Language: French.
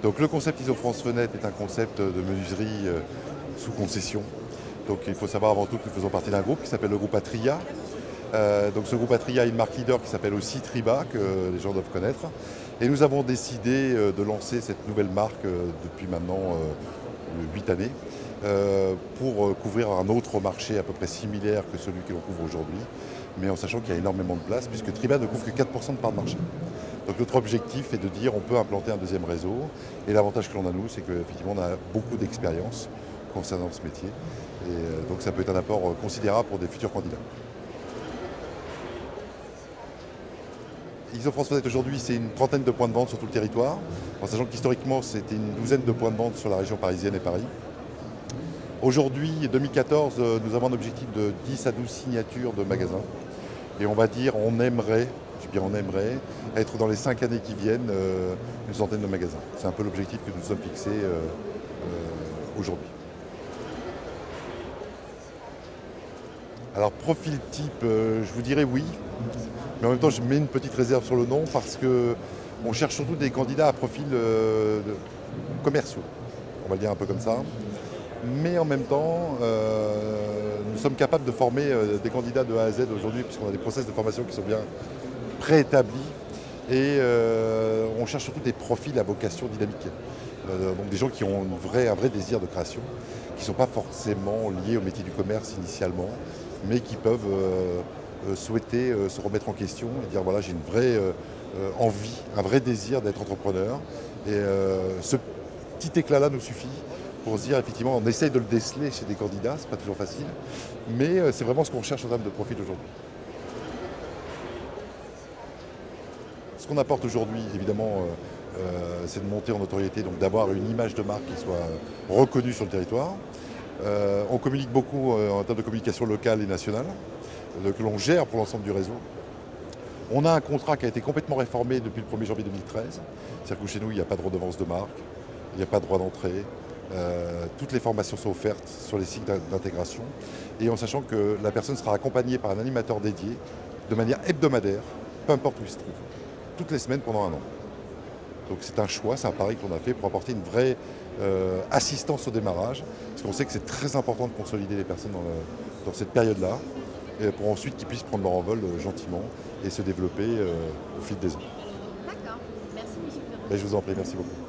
Donc le concept ISO France Fenêtre est un concept de menuiserie sous concession. Donc il faut savoir avant tout que nous faisons partie d'un groupe qui s'appelle le groupe Atria. Donc ce groupe Atria a une marque leader qui s'appelle aussi Triba, que les gens doivent connaître. Et nous avons décidé de lancer cette nouvelle marque depuis maintenant 8 années pour couvrir un autre marché à peu près similaire que celui que l'on couvre aujourd'hui, mais en sachant qu'il y a énormément de place puisque Triba ne couvre que 4% de part de marché. Donc notre objectif est de dire on peut implanter un deuxième réseau et l'avantage que l'on a nous c'est qu'effectivement on a beaucoup d'expérience concernant ce métier et donc ça peut être un apport considérable pour des futurs candidats. ISO France Fenêtre aujourd'hui c'est une trentaine de points de vente sur tout le territoire, en sachant qu'historiquement c'était une douzaine de points de vente sur la région parisienne et Paris. Aujourd'hui, 2014, nous avons un objectif de 10 à 12 signatures de magasins et on va dire on aimerait être dans les 5 années qui viennent une centaine de magasins. C'est un peu l'objectif que nous nous sommes fixés aujourd'hui. Alors profil type, je vous dirais oui, mais en même temps je mets une petite réserve sur le nom parce qu'on cherche surtout des candidats à profil commerciaux, on va le dire un peu comme ça. Mais en même temps, nous sommes capables de former des candidats de A à Z aujourd'hui puisqu'on a des process de formation qui sont bien préétablis et on cherche surtout des profils à vocation dynamique. Donc des gens qui ont un vrai désir de création, qui ne sont pas forcément liés au métier du commerce initialement, mais qui peuvent souhaiter se remettre en question et dire voilà j'ai une vraie envie, un vrai désir d'être entrepreneur. Et ce petit éclat-là nous suffit pour se dire effectivement on essaye de le déceler chez des candidats, c'est pas toujours facile, mais c'est vraiment ce qu'on recherche en termes de profil aujourd'hui. Ce qu'on apporte aujourd'hui, évidemment, c'est de monter en notoriété, donc d'avoir une image de marque qui soit reconnue sur le territoire. On communique beaucoup en termes de communication locale et nationale, que l'on gère pour l'ensemble du réseau. On a un contrat qui a été complètement réformé depuis le 1er janvier 2013. C'est-à-dire que chez nous, il n'y a pas de redevance de marque, il n'y a pas de droit d'entrée. Toutes les formations sont offertes sur les sites d'intégration et en sachant que la personne sera accompagnée par un animateur dédié de manière hebdomadaire, peu importe où il se trouve, toutes les semaines pendant un an. Donc c'est un choix, c'est un pari qu'on a fait pour apporter une vraie assistance au démarrage, parce qu'on sait que c'est très important de consolider les personnes dans cette période-là, pour ensuite qu'ils puissent prendre leur envol gentiment et se développer au fil des ans. D'accord, merci M. Ferrand. Je vous en prie, merci beaucoup.